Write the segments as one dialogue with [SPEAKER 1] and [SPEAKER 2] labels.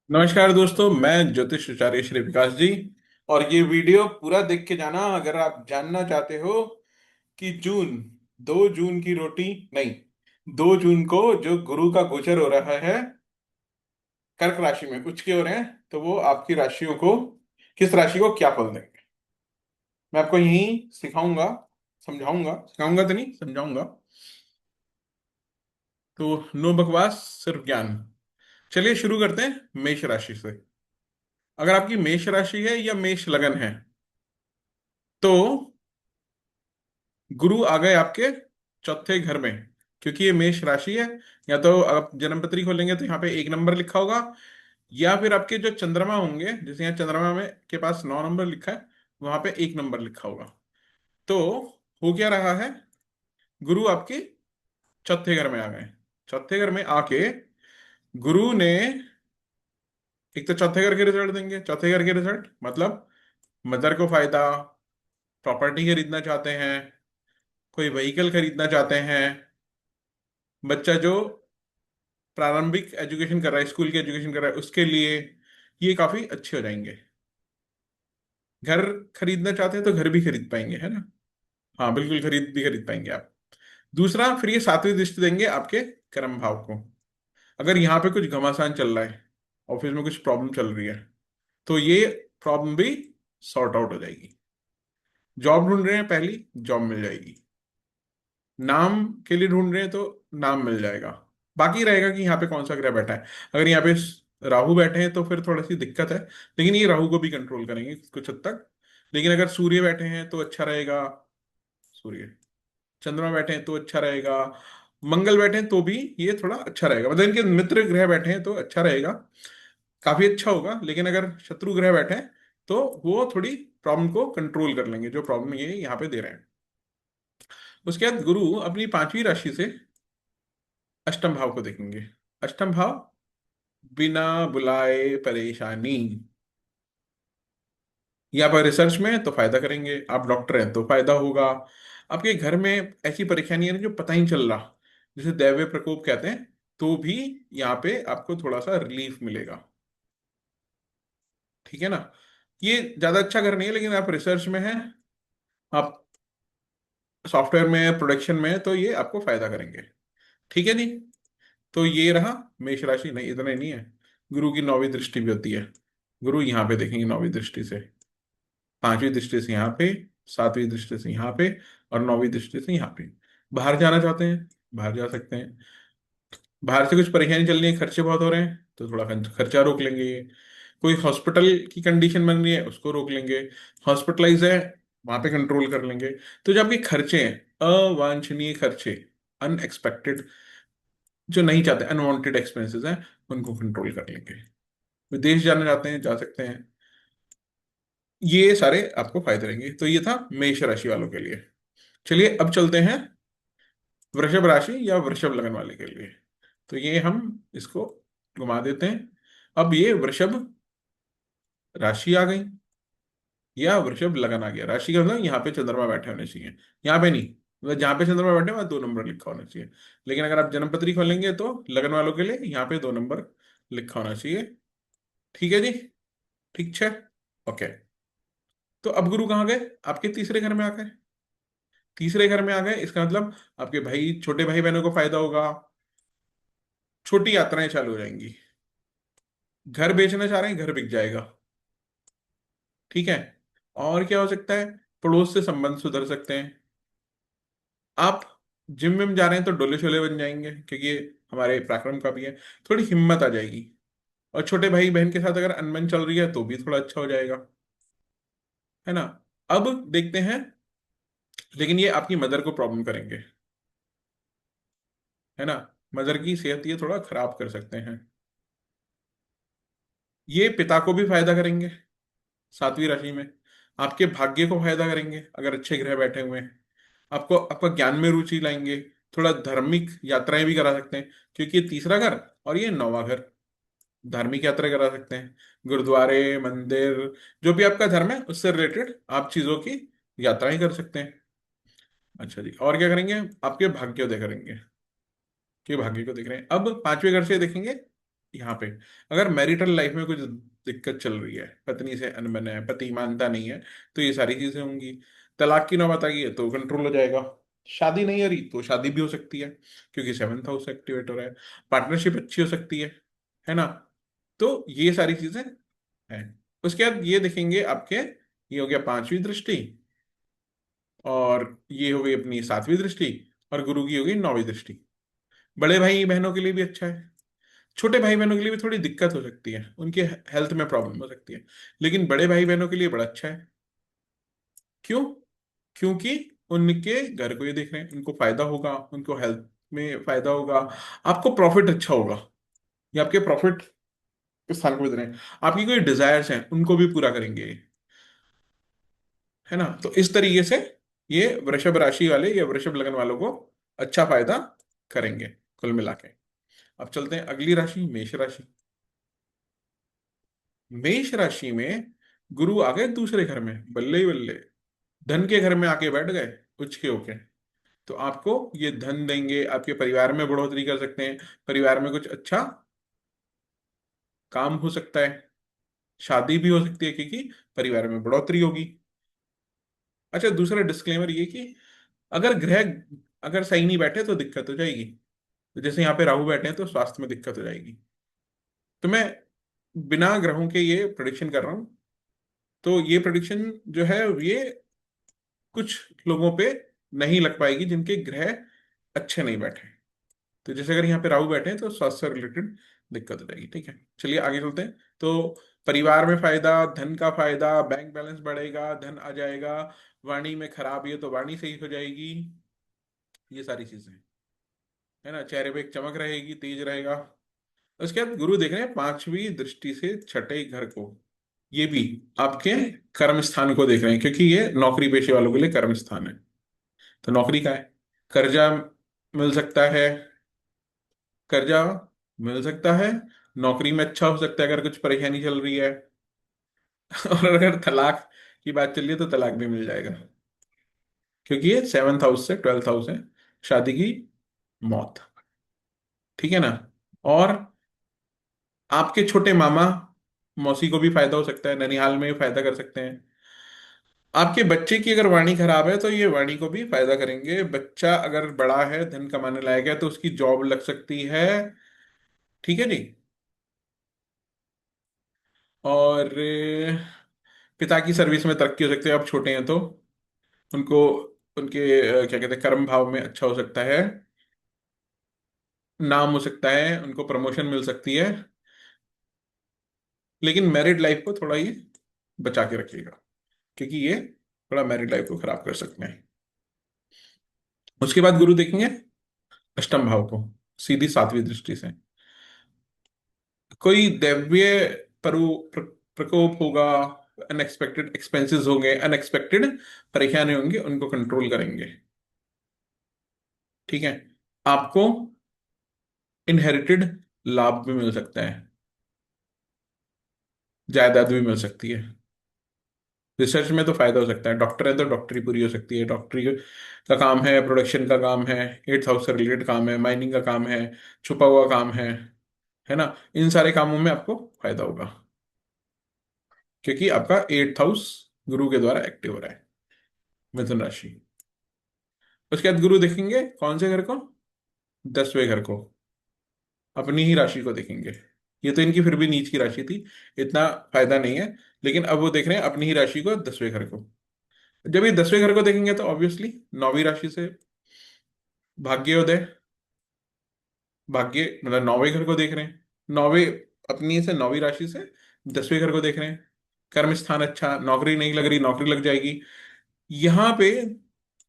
[SPEAKER 1] नमस्कार दोस्तों, मैं ज्योतिष आचार्य श्री विकास जी। और ये वीडियो पूरा देख के जाना अगर आप जानना चाहते हो कि जून 2 जून की रोटी नहीं, 2 जून को जो गुरु का गोचर हो रहा है कर्क राशि में उच्च के हो रहे हैं, तो वो आपकी राशियों को, किस राशि को क्या फल देंगे। मैं आपको यही सिखाऊंगा, समझाऊंगा, सिखाऊंगा तो नहीं, समझाऊंगा। तो नो बकवास, सिर्फ ज्ञान। चलिए शुरू करते हैं मेष राशि से। अगर आपकी मेष राशि है या मेष लगन है तो गुरु आ गए आपके चौथे घर में, क्योंकि ये मेष राशि है। या तो आप जन्मपत्री खोलेंगे तो यहाँ पे 1 नंबर लिखा होगा, या फिर आपके जो चंद्रमा होंगे, जैसे यहाँ चंद्रमा में के पास 9 नंबर लिखा है, वहां पे 1 नंबर लिखा होगा। तो हो क्या रहा है, गुरु आपके चौथे घर में आ गए। चौथे घर में आके गुरु ने, एक तो चौथे घर के रिजल्ट देंगे। चौथे घर के रिजल्ट मतलब मदर को फायदा, प्रॉपर्टी खरीदना चाहते हैं, कोई व्हीकल खरीदना चाहते हैं, बच्चा जो प्रारंभिक एजुकेशन कर रहा है, स्कूल की एजुकेशन कर रहा है, उसके लिए ये काफी अच्छे हो जाएंगे। घर खरीदना चाहते हैं तो घर भी खरीद पाएंगे, है ना। हाँ बिल्कुल, खरीद पाएंगे आप। दूसरा, फिर ये सातवीं दृष्टि देंगे आपके कर्म भाव को। अगर यहाँ पे कुछ घमासान चल रहा है, ऑफिस में कुछ प्रॉब्लम चल रही है, तो ये प्रॉब्लम भी सॉर्ट आउट हो जाएगी। जॉब ढूंढ रहे हैं, पहली जॉब मिल जाएगी। नाम के लिए ढूंढ रहे हैं तो नाम मिल जाएगा। बाकी रहेगा कि यहाँ पे कौन सा ग्रह बैठा है। अगर यहाँ पे राहु बैठे हैं तो फिर थोड़ी सी दिक्कत है, लेकिन ये राहु को भी कंट्रोल करेंगे कुछ हद तक। लेकिन अगर सूर्य बैठे हैं तो अच्छा रहेगा, सूर्य, चंद्रमा बैठे हैं तो अच्छा रहेगा, मंगल बैठे हैं तो भी ये थोड़ा अच्छा रहेगा। मतलब इनके मित्र ग्रह बैठे हैं तो अच्छा रहेगा, काफी अच्छा होगा। लेकिन अगर शत्रु ग्रह बैठे हैं तो वो थोड़ी प्रॉब्लम को कंट्रोल कर लेंगे, जो प्रॉब्लम ये यहाँ पे दे रहे हैं। उसके बाद गुरु अपनी पांचवी राशि से अष्टम भाव को देखेंगे। अष्टम भाव, बिना बुलाए परेशानी। यहाँ पर रिसर्च में है तो फायदा करेंगे, आप डॉक्टर हैं तो फायदा होगा। आपके घर में ऐसी परेशानियां हैं जो पता ही नहीं चल रहा, जिसे दैवीय प्रकोप कहते हैं, तो भी यहाँ पे आपको थोड़ा सा रिलीफ मिलेगा। ठीक है ना। ये ज्यादा अच्छा घर नहीं है, लेकिन आप रिसर्च में हैं, आप सॉफ्टवेयर में, प्रोडक्शन में हैं, तो ये आपको फायदा करेंगे। ठीक है नहीं। तो ये रहा मेष राशि। नहीं, इतना ही नहीं है, गुरु की 9वीं दृष्टि भी होती है। गुरु यहाँ पे देखेंगे 9वीं दृष्टि से, 5वीं दृष्टि से यहाँ पे, 7वीं दृष्टि से यहाँ पे, और 9वीं दृष्टि से यहाँ पे। बाहर जाना चाहते हैं, बाहर जा सकते हैं। बाहर से कुछ परेशानी चल रही है, खर्चे बहुत हो रहे हैं, तो थोड़ा खर्चा रोक लेंगे। कोई हॉस्पिटल की कंडीशन बन रही है, उसको रोक लेंगे। हॉस्पिटलाइज है, वहां पे कंट्रोल कर लेंगे। तो जो आपके खर्चे हैं, अवांछनीय खर्चे, अनएक्सपेक्टेड, जो नहीं चाहते, अनवांटेड एक्सपेंसेस हैं, उनको कंट्रोल कर लेंगे। विदेश जाना चाहते हैं, जा सकते हैं। ये सारे आपको फायदे रहेंगे। तो ये था मेष राशि वालों के लिए। चलिए अब चलते हैं वृषभ राशि या वृषभ लगन वाले के लिए। तो ये हम इसको घुमा देते हैं। अब ये वृषभ राशि आ गई या वृषभ लगन आ गया। राशि का मतलब यहाँ पे चंद्रमा बैठे होने चाहिए, यहाँ पे नहीं। मतलब जहाँ पे चंद्रमा बैठे वहां 2 नंबर लिखा होना चाहिए। लेकिन अगर आप जन्मपत्री खोलेंगे तो लगन वालों के लिए यहाँ पे 2 नंबर लिखा होना चाहिए। ठीक है जी, ठीक है, ओके। तो अब गुरु कहाँ गए, आपके तीसरे घर में आ गए। तीसरे घर में आ गए, इसका मतलब आपके भाई, छोटे भाई बहनों को फायदा होगा। छोटी यात्राएं चालू हो जाएंगी। घर बेचना चाह रहे हैं, घर बिक जाएगा। ठीक है। और क्या हो सकता है, पड़ोस से संबंध सुधर सकते हैं। आप जिम विम जा रहे हैं तो डोले शोले बन जाएंगे, क्योंकि ये हमारे पराक्रम का भी है। थोड़ी हिम्मत आ जाएगी। और छोटे भाई बहन के साथ अगर अनबन चल रही है तो भी थोड़ा अच्छा हो जाएगा, है ना। अब देखते हैं, लेकिन ये आपकी मदर को प्रॉब्लम करेंगे, है ना। मदर की सेहत ये थोड़ा खराब कर सकते हैं। ये पिता को भी फायदा करेंगे, सातवीं राशि में। आपके भाग्य को फायदा करेंगे अगर अच्छे ग्रह बैठे हुए हैं। आपको आपका ज्ञान में रुचि लाएंगे। थोड़ा धार्मिक यात्राएं भी करा सकते हैं, क्योंकि ये तीसरा घर और ये 9वां घर। धार्मिक यात्रा करा सकते हैं, गुरुद्वारे, मंदिर, जो भी आपका धर्म है उससे रिलेटेड आप चीजों की यात्राएं कर सकते हैं। अच्छा जी, और क्या करेंगे, आपके भाग्योदय करेंगे, कि भाग्य को देख रहे हैं। अब 5वें घर से देखेंगे यहाँ पे अगर मैरिटल लाइफ में कुछ दिक्कत चल रही है, पत्नी से अनबन है, पति मानता नहीं है, तो ये सारी चीजें होंगी। तलाक की नौबत आ गई है तो कंट्रोल हो जाएगा। शादी नहीं हो रही तो शादी भी हो सकती है, क्योंकि सेवन्थ हाउस एक्टिवेट हो रहा है। पार्टनरशिप अच्छी हो सकती है ना। तो ये सारी चीजें हैं। उसके बाद ये देखेंगे आपके, ये हो गया पांचवी दृष्टि, और ये हो गई अपनी सातवीं दृष्टि, और गुरु की हो गई नौवीं दृष्टि। बड़े भाई बहनों के लिए भी अच्छा है। छोटे भाई बहनों के लिए भी थोड़ी दिक्कत हो सकती है, उनके हेल्थ में प्रॉब्लम हो सकती है। लेकिन बड़े भाई बहनों के लिए बड़ा अच्छा है। क्यों? क्योंकि उनके घर को ये देख रहे हैं, उनको फायदा होगा, उनको हेल्थ में फायदा होगा, आपको प्रॉफिट अच्छा होगा। ये आपके प्रॉफिट के स्थान को भी दे रहे हैं। आपकी कोई डिजायर्स हैं उनको भी पूरा करेंगे, है ना। तो इस तरीके से ये वृषभ राशि वाले या वृषभ लगन वालों को अच्छा फायदा करेंगे कुल मिला के। अब चलते हैं अगली राशि, मेष राशि। मेष राशि में गुरु आ गए दूसरे घर में, बल्ले ही बल्ले, धन के घर में आके बैठ गए उच के होके। तो आपको ये धन देंगे, आपके परिवार में बढ़ोतरी कर सकते हैं, परिवार में कुछ अच्छा काम हो सकता है, शादी भी हो सकती है, क्योंकि परिवार में बढ़ोतरी होगी। अच्छा, दूसरा डिस्क्लेमर ये कि अगर ग्रह अगर सही नहीं बैठे तो दिक्कत हो जाएगी। तो जैसे यहाँ पे राहु बैठे हैं तो स्वास्थ्य में दिक्कत हो जाएगी। तो मैं बिना ग्रहों के ये प्रिडिक्शन कर रहा हूँ। तो ये प्रिडिक्शन जो है ये कुछ लोगों पे नहीं लग पाएगी जिनके ग्रह अच्छे नहीं बैठे। तो जैसे अगर यहाँ पे राहु बैठे हैं तो स्वास्थ्य से रिलेटेड दिक्कत हो जाएगी। ठीक है, चलिए आगे चलते हैं। तो परिवार में फायदा, धन का फायदा, बैंक बैलेंस बढ़ेगा, धन आ जाएगा। वाणी में खराबी है तो वाणी सही हो जाएगी। ये सारी चीजें, है ना। चेहरे पे एक चमक रहेगी, तेज रहेगा। उसके बाद गुरु देख रहे हैं पांचवी दृष्टि से छठे घर को। ये भी आपके कर्म स्थान को देख रहे हैं, क्योंकि ये नौकरी पेशे वालों के लिए कर्म स्थान है। तो नौकरी का है, कर्जा मिल सकता है, कर्जा मिल सकता है। नौकरी में अच्छा हो सकता है अगर कुछ परेशानी चल रही है। और अगर तलाक की बात चल रही है तो तलाक भी मिल जाएगा, क्योंकि ये सेवन्थ हाउस से ट्वेल्थ हाउस है, शादी की मौत। ठीक है ना। और आपके छोटे मामा मौसी को भी फायदा हो सकता है, ननिहाल में फायदा कर सकते हैं। आपके बच्चे की अगर वाणी खराब है तो ये वाणी को भी फायदा करेंगे। बच्चा अगर बड़ा है, धन कमाने लायक है, तो उसकी जॉब लग सकती है। ठीक है जी। और पिता की सर्विस में तरक्की हो सकती है, आप छोटे हैं तो उनको उनके क्या कहते हैं कर्म भाव में अच्छा हो सकता है, नाम हो सकता है, उनको प्रमोशन मिल सकती है। लेकिन मैरिड लाइफ को थोड़ा ये बचा के रखिएगा, क्योंकि ये थोड़ा मैरिड लाइफ को खराब कर सकते हैं। उसके बाद गुरु देखेंगे अष्टम भाव को, सीधी सातवीं दृष्टि से। कोई दैवीय प्रकोप होगा, अनएक्सपेक्टेड एक्सपेंसेस होंगे, अनएक्सपेक्टेड परेशानी होंगी, उनको कंट्रोल करेंगे। ठीक है। आपको इनहेरिटेड लाभ भी मिल सकता है, जायदाद भी मिल सकती है। रिसर्च में तो फायदा हो सकता है, डॉक्टर है तो डॉक्टरी पूरी हो सकती है, डॉक्टरी का काम है, प्रोडक्शन का काम है, एट्थ हाउस से रिलेटेड काम है, माइनिंग का काम है, छुपा हुआ काम है ना। इन सारे कामों में आपको फायदा होगा, क्योंकि आपका एट्थ हाउस गुरु के द्वारा एक्टिव हो रहा है, मिथुन राशि। उसके बाद गुरु देखेंगे कौन से घर को? 10वें घर को, अपनी ही राशि को देखेंगे। ये तो इनकी फिर भी नीच की राशि थी, इतना फायदा नहीं है। लेकिन अब वो देख रहे हैं अपनी ही राशि को, 10वें घर को। जब ये 10वें घर को देखेंगे तो ऑब्वियसली नौवीं राशि से भाग्योदय, भाग्य मतलब 9वें घर को देख रहे हैं। नौवें, अपनी से नौवीं राशि से 10वें घर को देख रहे हैं। कर्म स्थान अच्छा, नौकरी नहीं लग रही, नौकरी लग जाएगी। यहाँ पे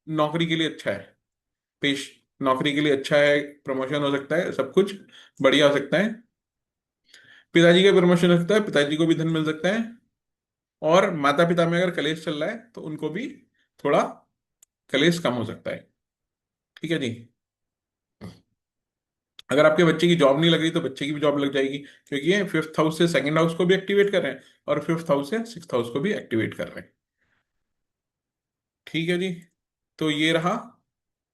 [SPEAKER 1] नौकरी के लिए अच्छा है, पेश नौकरी के लिए अच्छा है, प्रमोशन हो सकता है, सब कुछ बढ़िया हो सकता है। पिताजी का प्रमोशन हो सकता है, पिताजी को भी धन मिल सकता है। और माता पिता में अगर कलेश चल रहा है तो उनको भी थोड़ा कलेश कम हो सकता है। ठीक है जी। अगर आपके बच्चे की जॉब नहीं लग रही तो बच्चे की भी जॉब लग जाएगी, क्योंकि ये फिफ्थ हाउस से सेकंड हाउस को भी एक्टिवेट कर रहे हैं, और फिफ्थ हाउस से सिक्स्थ हाउस को भी एक्टिवेट कर रहे हैं। ठीक है जी। तो ये रहा,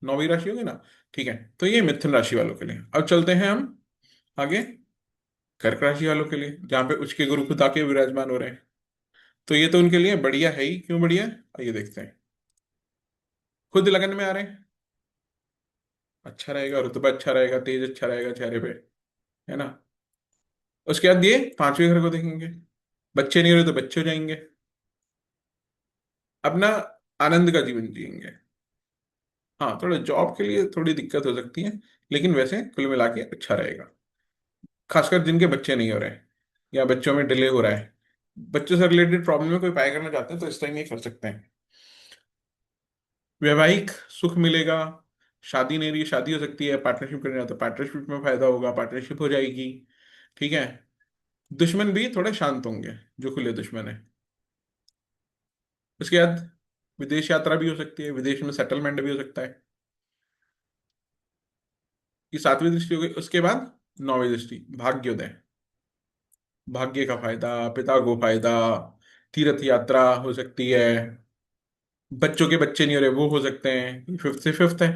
[SPEAKER 1] नौवीं राशि होगी ना। ठीक है, तो ये मिथुन राशि वालों के लिए। अब चलते हैं हम आगे। कर्क राशि वालों के लिए, जहाँ पे उच्च के गुरु खुद आके विराजमान हो रहे हैं, तो ये तो उनके लिए बढ़िया है ही। क्यों बढ़िया है, आइए देखते हैं। खुद लगन में आ रहे हैं, अच्छा रहेगा, रुतबा अच्छा रहेगा, तेज अच्छा रहेगा चेहरे पे, है ना। उसके बाद ये पांचवें घर को देखेंगे, बच्चे नहीं हो रहे तो बच्चे हो जाएंगे, अपना आनंद का जीवन जिएंगे। हाँ, थोड़ा जॉब के लिए थोड़ी दिक्कत हो सकती है, लेकिन वैसे कुल मिला के अच्छा रहेगा। खासकर जिनके बच्चे नहीं हो रहे हैं या बच्चों में डिले हो रहा है, बच्चों से रिलेटेड प्रॉब्लम में कोई उपाय करना चाहते हैं तो इस टाइम ये कर सकते हैं। वैवाहिक सुख मिलेगा, शादी नहीं रही शादी हो सकती है, पार्टनरशिप करना तो पार्टनरशिप में फायदा होगा, पार्टनरशिप हो जाएगी। ठीक है। दुश्मन भी थोड़े शांत होंगे, जो खुले दुश्मन है। उसके बाद विदेश यात्रा भी हो सकती है, विदेश में सेटलमेंट भी हो सकता है। ये सातवीं दृष्टि हो गई। उसके बाद नौवीं दृष्टि भाग्योदय, भाग्य का फायदा, पिता को फायदा, तीर्थ यात्रा हो सकती है। बच्चों के बच्चे नहीं हो रहे वो हो सकते हैं, फिफ्थ से फिफ्थ है।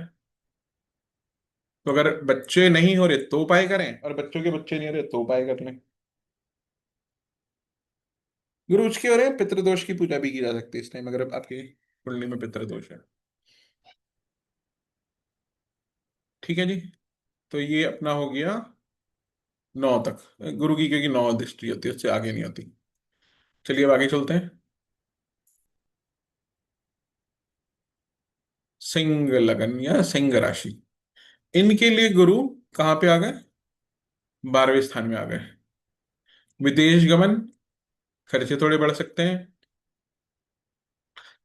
[SPEAKER 1] तो अगर बच्चे नहीं हो रहे तो उपाय करें, और बच्चों के बच्चे नहीं हो रहे तो उपाय कर लें। गुरु उसके हो रहे हैं, पितृदोष की पूजा भी की जा सकती है इस टाइम, अगर आपकी कुंडली में पितृदोष है। ठीक है जी। तो ये अपना हो गया 9 तक गुरु की, क्योंकि 9 दृष्टि होती है, उससे आगे नहीं होती। चलिए अब आगे चलते हैं। सिंह लगन या सिंह राशि, इनके लिए गुरु कहाँ पे आ गए, 12वें स्थान में आ गए। विदेश गमन, खर्चे थोड़े बढ़ सकते हैं,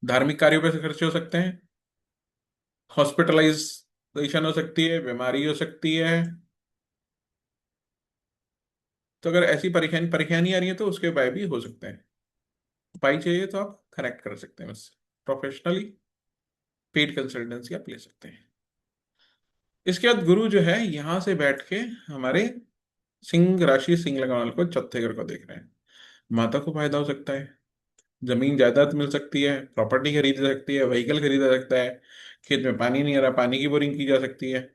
[SPEAKER 1] धार्मिक कार्यों पर खर्चे हो सकते हैं, हॉस्पिटलाइजेशन हो सकती है, बीमारी हो सकती है। तो अगर ऐसी परेशानी आ रही है तो उसके उपाय भी हो सकते हैं। उपाय चाहिए तो आप कनेक्ट कर सकते हैं मुझसे, प्रोफेशनली पेड कंसल्टेंसी आप ले सकते हैं। इसके बाद गुरु जो है यहाँ से बैठ के हमारे सिंह राशि, सिंह लगन वालों को चौथे घर को देख रहे हैं। माता को फायदा हो सकता है, जमीन जायदाद मिल सकती है, प्रॉपर्टी खरीद सकती है, व्हीकल खरीदा सकता है, खेत में पानी नहीं आ रहा पानी की बोरिंग की जा सकती है,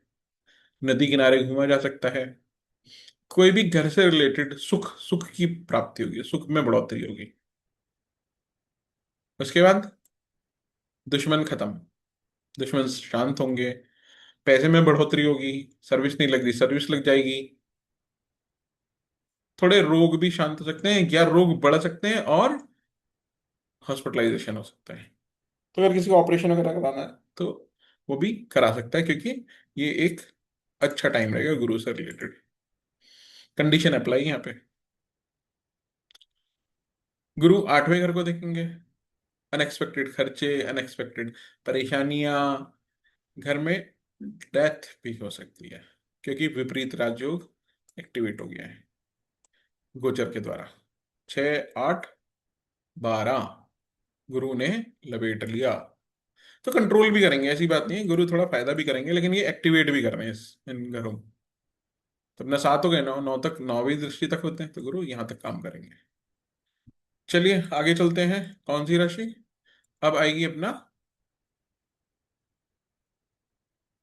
[SPEAKER 1] नदी किनारे घूमा जा सकता है। कोई भी घर से रिलेटेड सुख, सुख की प्राप्ति होगी, सुख में बढ़ोतरी होगी। उसके बाद दुश्मन खत्म, दुश्मन शांत होंगे, पैसे में बढ़ोतरी होगी, सर्विस नहीं लग रही सर्विस लग जाएगी। थोड़े रोग भी शांत हो सकते हैं, या रोग बढ़ सकते हैं, और हॉस्पिटलाइजेशन हो सकता है। तो अगर किसी को ऑपरेशन वगैरह कराना है तो वो भी करा सकता है, क्योंकि ये एक अच्छा टाइम रहेगा गुरु से रिलेटेड। कंडीशन अप्लाई यहाँ पे। गुरु 8वें घर को देखेंगे, अनएक्सपेक्टेड खर्चे, अनएक्सपेक्टेड परेशानियां, घर में डेथ भी हो सकती है, क्योंकि विपरीत राजयोग एक्टिवेट हो गया है गोचर के द्वारा। 6 8 12 गुरु ने लपेट लिया। तो कंट्रोल भी करेंगे, ऐसी बात नहीं है, गुरु थोड़ा फायदा भी करेंगे, लेकिन ये एक्टिवेट भी कर रहे हैं इन घरों। तो अपना 7 हो गए, 9 9 तक, 9वीं दृष्टि तक होते हैं, तो गुरु यहाँ तक काम करेंगे। चलिए आगे चलते हैं। कौन सी राशि अब आएगी अपना,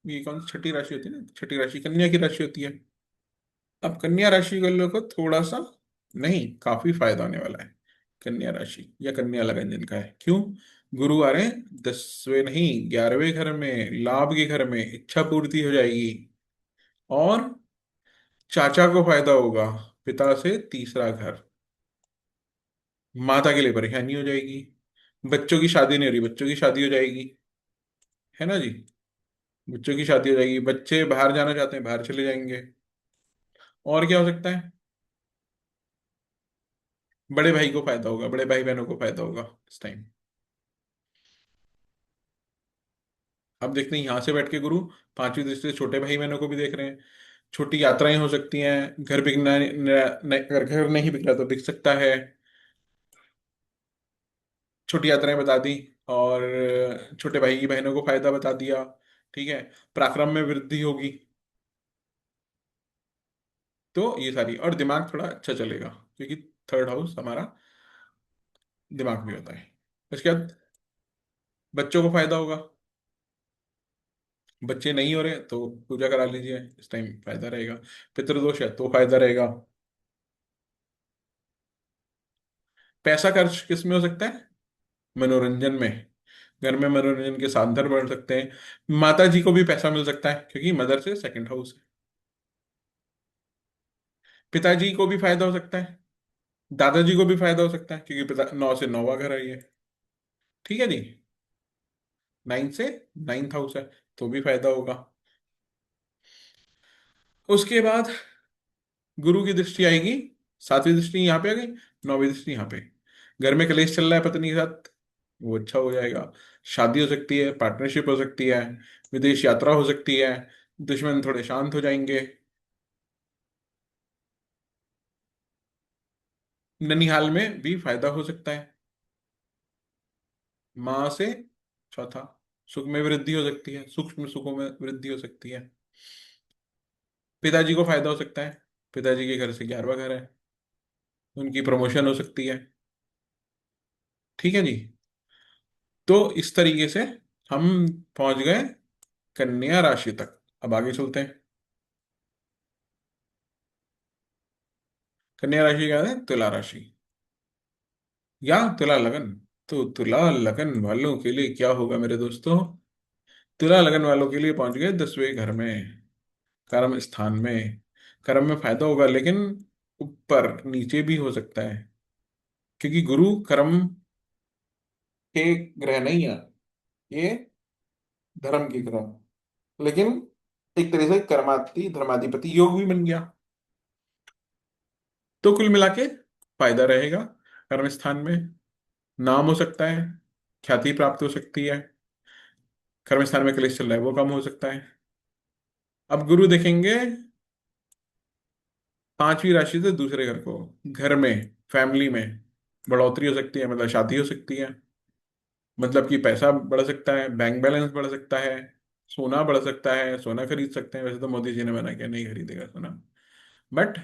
[SPEAKER 1] ये कौन सी छठी राशि होती है ना, छठी राशि कन्या की राशि होती है। अब कन्या राशि वालों को थोड़ा सा, नहीं, काफी फायदा होने वाला है। कन्या राशि या कन्या लगन जिनका है, क्यों, गुरु आ रहे हैं 10वें नहीं 11वें घर में, लाभ के घर में, इच्छा पूर्ति हो जाएगी, और चाचा को फायदा होगा, पिता से तीसरा घर, माता के लिए परेशानी हो जाएगी, बच्चों की शादी नहीं हो रही बच्चों की शादी हो जाएगी, है ना जी। बच्चों की शादी हो जाएगी, बच्चे बाहर जाना चाहते हैं बाहर चले जाएंगे। और क्या हो सकता है, बड़े भाई को फायदा होगा, बड़े भाई बहनों को फायदा होगा इस टाइम। अब देखते हैं यहाँ से बैठ के गुरु 5वीं दृष्टि से छोटे भाई बहनों को भी देख रहे हैं। छोटी यात्राएं हो सकती हैं, घर बिकना अगर घर नहीं बिक रहा तो बिक सकता है। छोटी यात्राएं बता दी, और छोटे भाई की बहनों को फायदा बता दिया। ठीक है। पराक्रम में वृद्धि होगी। तो ये सारी, और दिमाग थोड़ा अच्छा चलेगा, क्योंकि थर्ड हाउस हमारा दिमाग भी होता है। उसके बाद बच्चों को फायदा होगा, बच्चे नहीं हो रहे तो पूजा करा लीजिए, इस टाइम फायदा रहेगा। पितृदोष है तो फायदा रहेगा। पैसा खर्च किस में हो सकता है? मनोरंजन में। घर में मनोरंजन के साधन बढ़ सकते हैं। माता जी को भी पैसा मिल सकता है क्योंकि मदर से सेकंड हाउस है। पिताजी को भी फायदा हो सकता है। दादाजी को भी फायदा हो सकता है क्योंकि पिता 9 से 9वां घर है ये। ठीक है जी। 9 से 9th हाउस है, तो भी फायदा होगा। उसके बाद गुरु की दृष्टि आएगी। 7वीं दृष्टि यहाँ पे आ गई, 9वीं दृष्टि यहाँ पे। घर में कलेश चल रहा है पत्नी के साथ, वो अच्छा हो जाएगा। शादी हो सकती है, पार्टनरशिप हो सकती है, विदेश यात्रा हो सकती है, दुश्मन थोड़े शांत हो जाएंगे। ननिहाल में भी फायदा हो सकता है। माँ से चौथा, सुख में वृद्धि हो सकती है, सूक्ष्म सुखों में वृद्धि हो सकती है। पिताजी को फायदा हो सकता है, पिताजी के घर से 11वां घर है, उनकी प्रमोशन हो सकती है। ठीक है जी। तो इस तरीके से हम पहुंच गए कन्या राशि तक। अब आगे चलते हैं। कन्या राशि क्या है? तुला राशि या तुला लगन। तो तुला लगन वालों के लिए क्या होगा मेरे दोस्तों? तुला लगन वालों के लिए पहुंच गए 10वें घर में, कर्म स्थान में। कर्म में फायदा होगा, लेकिन ऊपर नीचे भी हो सकता है क्योंकि गुरु कर्म के ग्रह नहीं है, ये धर्म की ग्रह। लेकिन एक तरह से कर्माति धर्माधिपति योग भी बन गया। तो कुल मिला के फायदा रहेगा। कर्म स्थान में नाम हो सकता है, ख्याति प्राप्त हो सकती है। कर्म स्थान में क्लेश चल रहा है वो कम हो सकता है। अब गुरु देखेंगे 5वीं राशि से दूसरे घर को। घर में, फैमिली में बढ़ोतरी हो सकती है, मतलब शादी हो सकती है, मतलब कि पैसा बढ़ सकता है, बैंक बैलेंस बढ़ सकता है, सोना बढ़ सकता है, सोना खरीद सकते हैं। वैसे तो मोदी जी ने मना किया नहीं खरीदेगा सोना, बट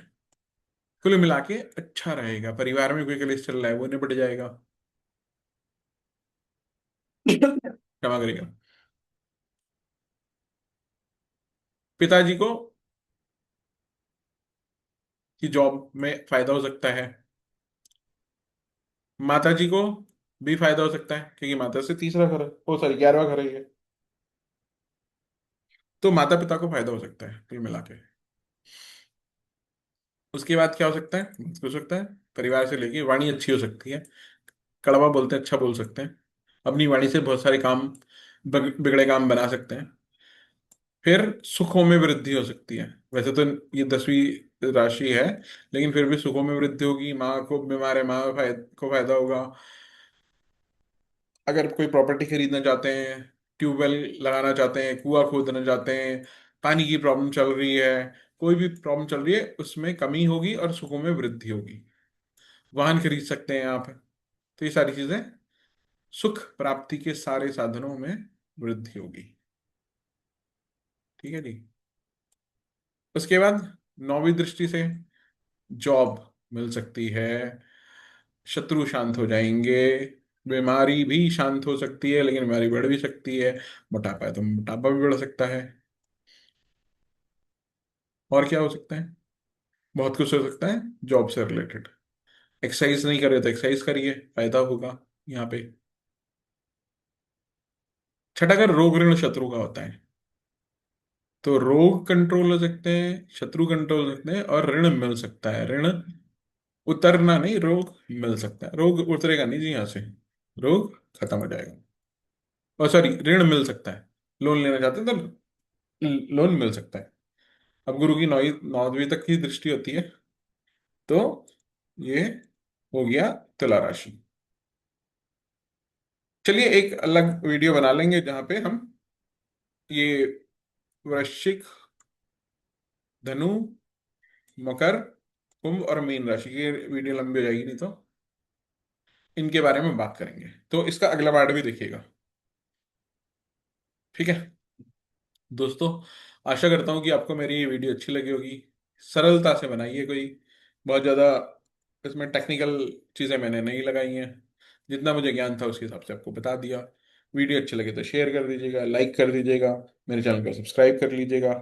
[SPEAKER 1] कुल मिला के अच्छा रहेगा। परिवार में कोई कलेश चल रहा है वो निपट जाएगा। क्षमा करिएगा। पिताजी को की जॉब में फायदा हो सकता है। माता जी को भी फायदा हो सकता है क्योंकि माता से तीसरा घर है, ओ सॉरी 11वां घर है ये। तो माता पिता को फायदा हो सकता है कुल मिला के। उसके बाद क्या हो सकता है? हो सकता है परिवार से लेके वाणी अच्छी हो सकती है। कड़वा बोलते हैं, अच्छा बोल सकते हैं। अपनी वाणी से बहुत सारे काम, बिगड़े काम बना सकते हैं। फिर सुखों में वृद्धि हो सकती है। वैसे तो ये 10वीं राशि है, लेकिन फिर भी सुखों में वृद्धि होगी। माँ को बीमार है, माँ को फायदा होगा। अगर कोई प्रॉपर्टी खरीदना चाहते हैं, ट्यूबवेल लगाना चाहते हैं, कुआं खोदना चाहते हैं, पानी की प्रॉब्लम चल रही है, कोई भी प्रॉब्लम चल रही है, उसमें कमी होगी और सुखों में वृद्धि होगी। वाहन खरीद सकते हैं आप। तो ये सारी चीजें, सुख प्राप्ति के सारे साधनों में वृद्धि होगी। ठीक है जी। उसके बाद 9वीं दृष्टि से जॉब मिल सकती है, शत्रु शांत हो जाएंगे, बीमारी भी शांत हो सकती है, लेकिन बीमारी बढ़ भी सकती है। मोटापा है तो मोटापा भी बढ़ सकता है। और क्या हो सकता है? बहुत कुछ हो सकता है जॉब से रिलेटेड। एक्सरसाइज नहीं कर रहे तो एक्सरसाइज करिए, फायदा होगा यहाँ पे। छठा घर रोग ऋण शत्रु का होता है। तो रोग कंट्रोल हो सकते हैं, शत्रु कंट्रोल हो सकते हैं, और ऋण मिल सकता है। ऋण उतरना नहीं, रोग मिल सकता है। रोग उतरेगा नहीं जी यहाँ से, रोग खत्म हो जाएगा। और सॉरी, ऋण मिल सकता है। लोन लेना चाहते हैं तो लोन मिल सकता है। अब गुरु की 9वीं तक की दृष्टि होती है। तो ये हो गया तुला राशि। चलिए एक अलग वीडियो बना लेंगे जहां पे हम ये वृश्चिक, धनु, मकर, कुंभ और मीन राशि की वीडियो लंबी हो जाएगी नहीं तो इनके बारे में बात करेंगे। तो इसका अगला पार्ट भी देखिएगा। ठीक है दोस्तों, आशा करता हूँ कि आपको मेरी ये वीडियो अच्छी लगी होगी। सरलता से बनाइए, कोई बहुत ज़्यादा इसमें टेक्निकल चीज़ें मैंने नहीं लगाई हैं। जितना मुझे ज्ञान था उसके हिसाब से आपको बता दिया। वीडियो अच्छी लगे तो शेयर कर दीजिएगा, लाइक कर दीजिएगा, मेरे चैनल को सब्सक्राइब कर लीजिएगा,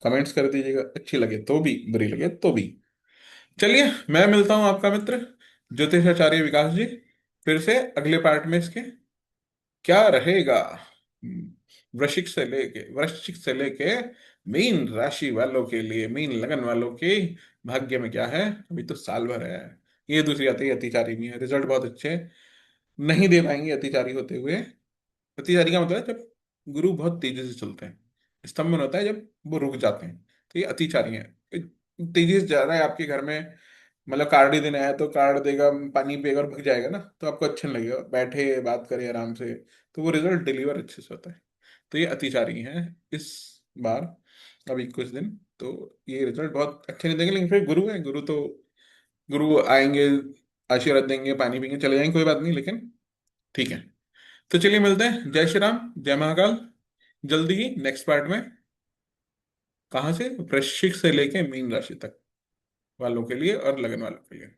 [SPEAKER 1] कमेंट्स कर दीजिएगा, अच्छी लगे तो भी, बुरी लगे तो भी। चलिए मैं मिलता हूँ आपका मित्र ज्योतिषाचार्य विकास जी, फिर से अगले पार्ट में इसके क्या रहेगा। वृश्चिक से लेके मीन राशि वालों के लिए, मीन लगन वालों के भाग्य में क्या है। अभी तो साल भर है। ये दूसरी आती है अतिचारी में, रिजल्ट बहुत अच्छे नहीं दे पाएंगे अतिचारी होते हुए। अतिचारी का मतलब है जब गुरु बहुत तेजी से चलते हैं। स्तंभन होता है जब वो रुक जाते हैं। तो ये अतिचारी है। तेजी से जा रहा है आपके घर में, मतलब कार्ड ही देना है तो कार्ड देगा, पानी पिएगा और भग जाएगा ना, तो आपको अच्छा नहीं लगेगा। बैठे बात करें आराम से, तो वो रिजल्ट डिलीवर अच्छे से होता है। तो ये अतिचारी है इस बार, अभी कुछ दिन। तो ये रिजल्ट बहुत अच्छे नहीं देंगे, लेकिन फिर गुरु है, गुरु तो गुरु आएंगे, आशीर्वाद देंगे, पानी पीएंगे, चले जाएंगे, कोई बात नहीं। लेकिन ठीक है। तो चलिए मिलते हैं। जय श्री राम, जय महाकाल। जल्दी ही नेक्स्ट पार्ट में। कहाँ से? वृश्चिक से लेके मीन राशि तक वालों के लिए और लगन वालों के लिए।